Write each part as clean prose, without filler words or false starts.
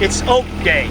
It's oak day.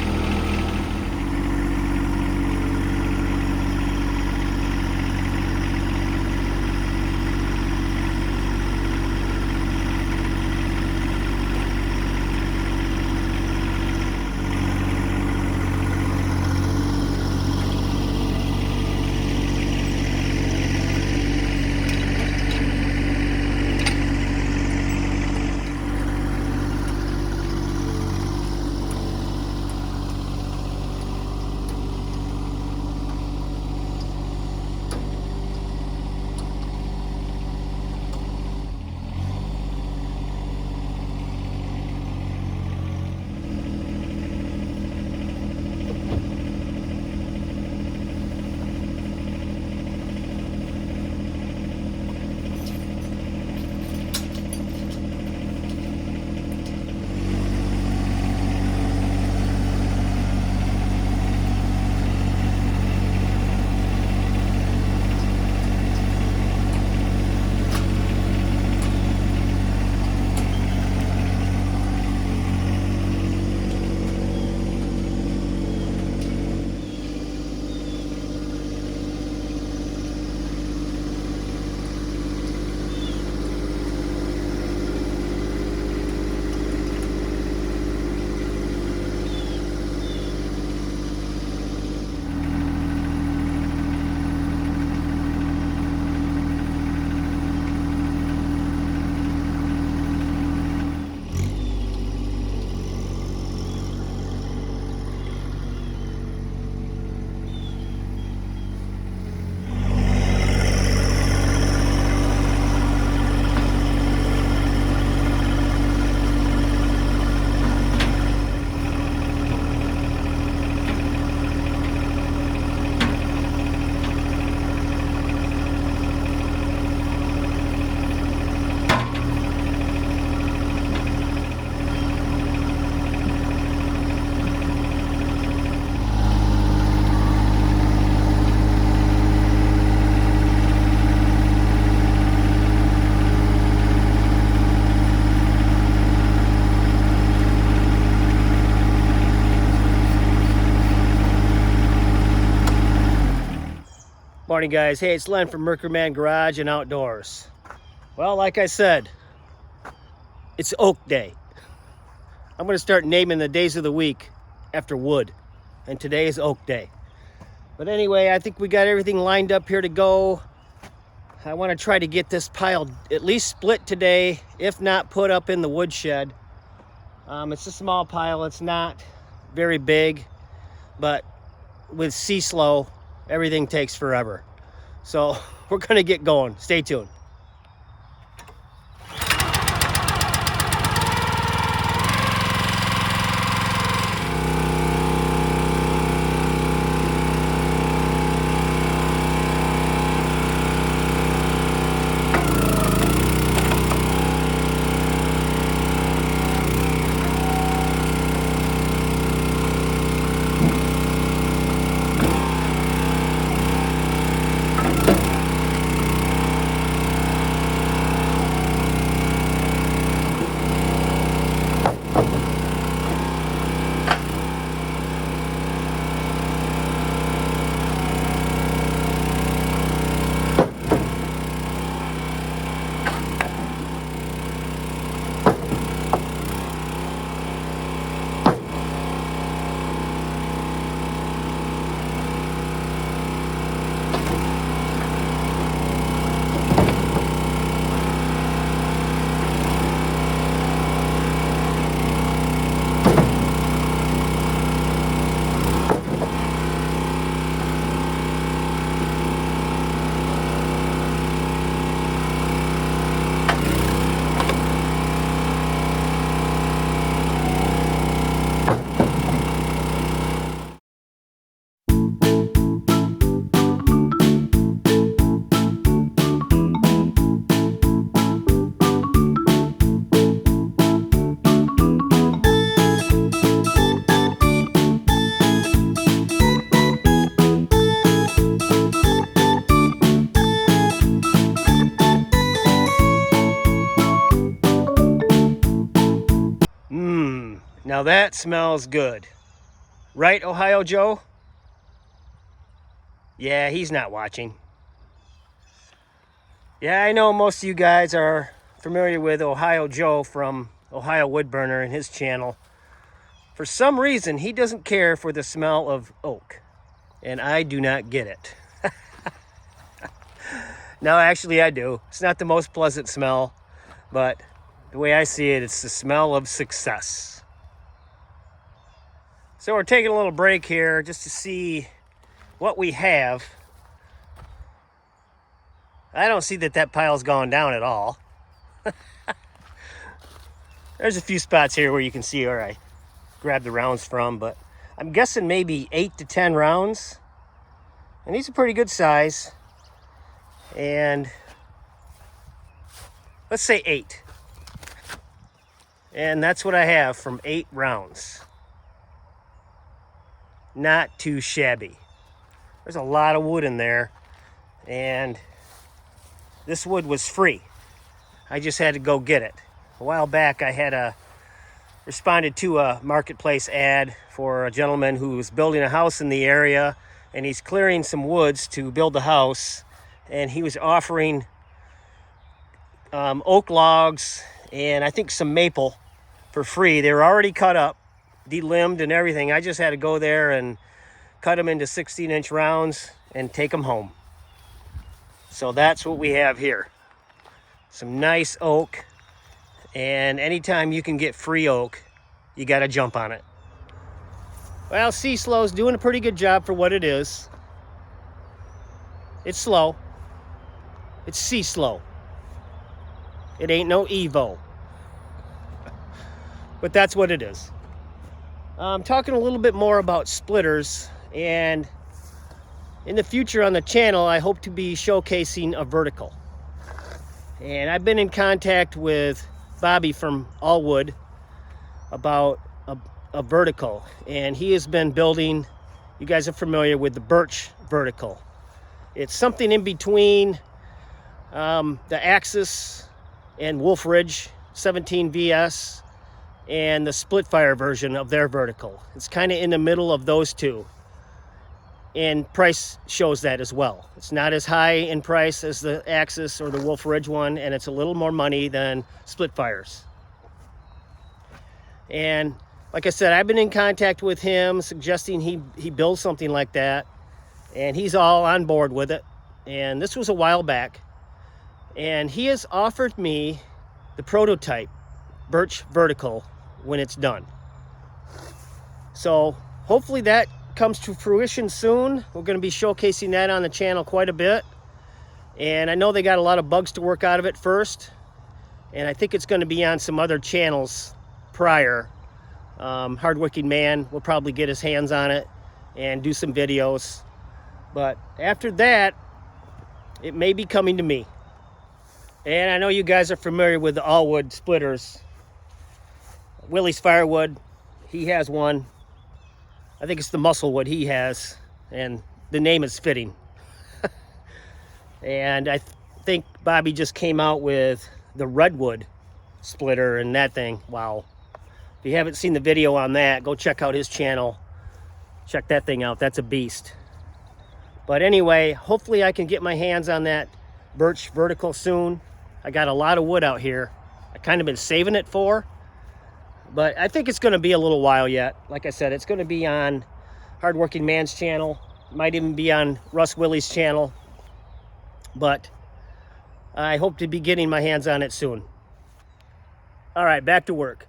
Morning guys, hey, it's Len from Mercury Man Garage and Outdoors. Well, like I said, it's oak day. I'm gonna start naming the days of the week after wood, and today is oak day. But anyway, I think we got everything lined up here to go. I want to try to get this pile at least split today, if not put up in the woodshed. It's a small pile, it's not very big, but with sea slow, everything takes forever. So we're gonna get going. Stay tuned. Now that smells good. Right, Ohio Joe? Yeah, he's not watching. Yeah, I know most of you guys are familiar with Ohio Joe from Ohio Woodburner and his channel. For some reason, he doesn't care for the smell of oak, and I do not get it. No, actually I do. It's not the most pleasant smell, but the way I see it, it's the smell of success. So we're taking a little break here just to see what we have. I don't see that pile's gone down at all. There's a few spots here where you can see where I grabbed the rounds from, but I'm guessing maybe 8 to 10 rounds. And these are pretty good size. And let's say 8. And that's what I have from 8 rounds. Not too shabby. There's a lot of wood in there, and this wood was free. I just had to go get it. A while back I had responded to a marketplace ad for a gentleman who was building a house in the area, and he's clearing some woods to build a house, and he was offering oak logs and I think some maple for free. They were already cut up, delimbed and everything. I just had to go there and cut them into 16-inch rounds and take them home. So that's what we have here. Some nice oak, and anytime you can get free oak, you got to jump on it. Well, C-Slow's doing a pretty good job for what it is. It's slow. It's C-Slow. It ain't no Evo. But that's what it is. I'm talking a little bit more about splitters, and in the future on the channel, I hope to be showcasing a vertical. And I've been in contact with Bobby from Allwood about a vertical, and he has been building, you guys are familiar with the birch vertical. It's something in between the Axis and Wolf Ridge 17 VS and the split fire version of their vertical. It's kind of in the middle of those two, and price shows that as well. It's not as high in price as the Axis or the Wolf Ridge one, and it's a little more money than split fires. And like I said, I've been in contact with him suggesting he build something like that, and he's all on board with it. And this was a while back, and he has offered me the prototype birch vertical when it's done. So hopefully that comes to fruition soon. We're going to be showcasing that on the channel quite a bit, and I know they got a lot of bugs to work out of it first, and I think it's going to be on some other channels prior. Hardworking Man will probably get his hands on it and do some videos, but after that it may be coming to me. And I know you guys are familiar with the Allwood splitters. Willie's Firewood, he has one. I think it's the Musclewood he has, and the name is fitting. And I think Bobby just came out with the Redwood splitter, and that thing, wow. If you haven't seen the video on that, go check out his channel. Check that thing out, that's a beast. But anyway, hopefully I can get my hands on that birch vertical soon. I got a lot of wood out here. I kind of been saving it for, but I think it's going to be a little while yet. Like I said, it's going to be on Hardworking Man's channel. Might even be on Russ Willie's channel. But I hope to be getting my hands on it soon. All right, back to work.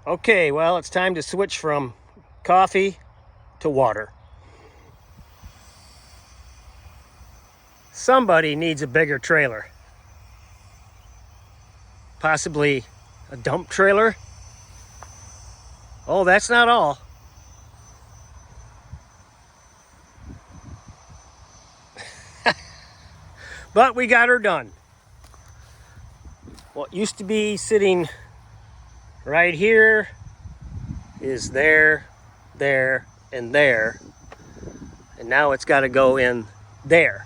Okay, well, it's time to switch from coffee to water. Somebody needs a bigger trailer. Possibly a dump trailer. Oh, that's not all. But we got her done. What used to be sitting right here is there, there, and there. And now it's got to go in there.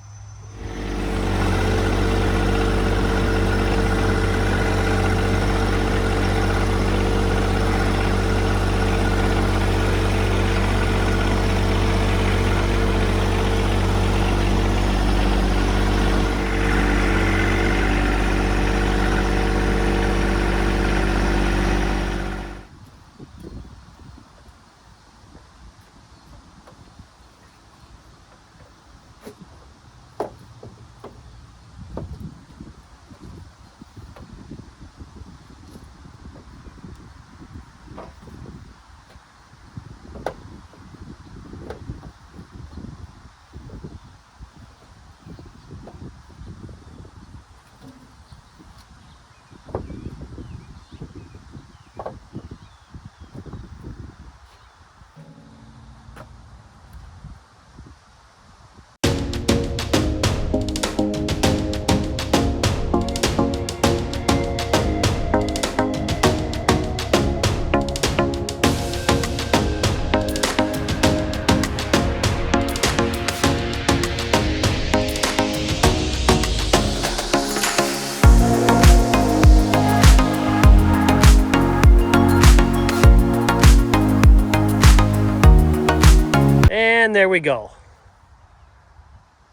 And there we go.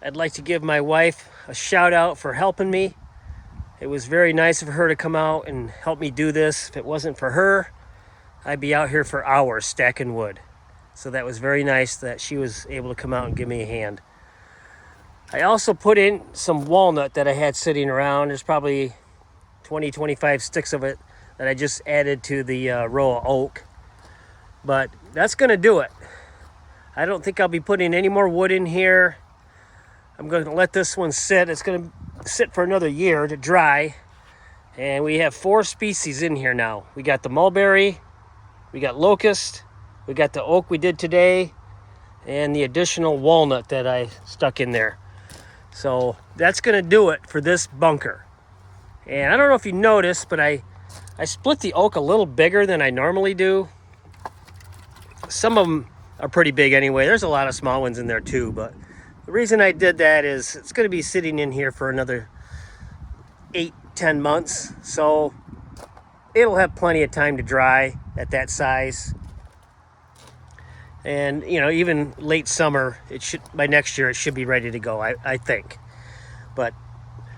I'd like to give my wife a shout out for helping me. It was very nice of her to come out and help me do this. If it wasn't for her, I'd be out here for hours stacking wood. So that was very nice that she was able to come out and give me a hand. I also put in some walnut that I had sitting around. There's probably 20-25 sticks of it that I just added to the row of oak. But that's gonna do it. I don't think I'll be putting any more wood in here. I'm going to let this one sit. It's going to sit for another year to dry. And we have 4 species in here now. We got the mulberry, we got locust, we got the oak we did today, and the additional walnut that I stuck in there. So that's going to do it for this bunker. And I don't know if you noticed, but I split the oak a little bigger than I normally do. Some of them are pretty big anyway. There's a lot of small ones in there too, but the reason I did that is it's going to be sitting in here for another 8-10 months, so it'll have plenty of time to dry at that size. And you know, even late summer, it should, by next year it should be ready to go, I think. But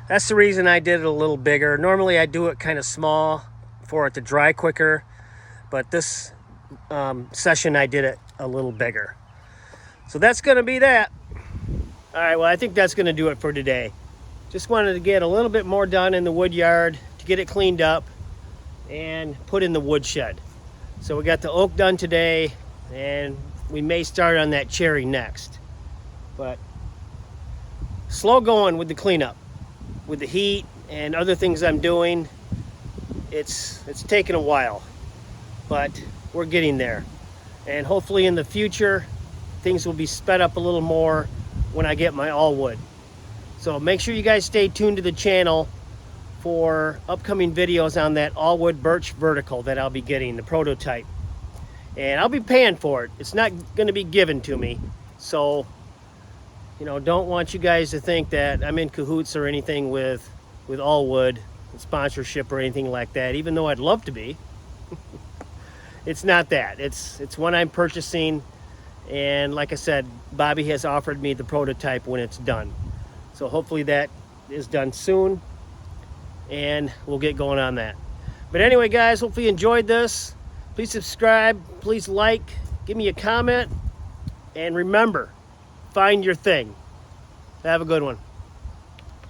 that's the reason I did it a little bigger. Normally I do it kind of small for it to dry quicker, but this session I did it a little bigger. So that's going to be that. All right, well, I think that's going to do it for today. Just wanted to get a little bit more done in the wood yard to get it cleaned up and put in the woodshed. So we got the oak done today, and we may start on that cherry next. But slow going with the cleanup. With the heat and other things I'm doing, it's taken a while, but we're getting there. And hopefully in the future, things will be sped up a little more when I get my Allwood. So make sure you guys stay tuned to the channel for upcoming videos on that Allwood birch vertical that I'll be getting, the prototype. And I'll be paying for it. It's not going to be given to me. So, you know, don't want you guys to think that I'm in cahoots or anything with Allwood, sponsorship or anything like that, even though I'd love to be. It's not that. It's one I'm purchasing, and like I said, Bobby has offered me the prototype when it's done. So hopefully that is done soon, and we'll get going on that. But anyway, guys, hopefully you enjoyed this. Please subscribe, please like, give me a comment, and remember, find your thing. Have a good one.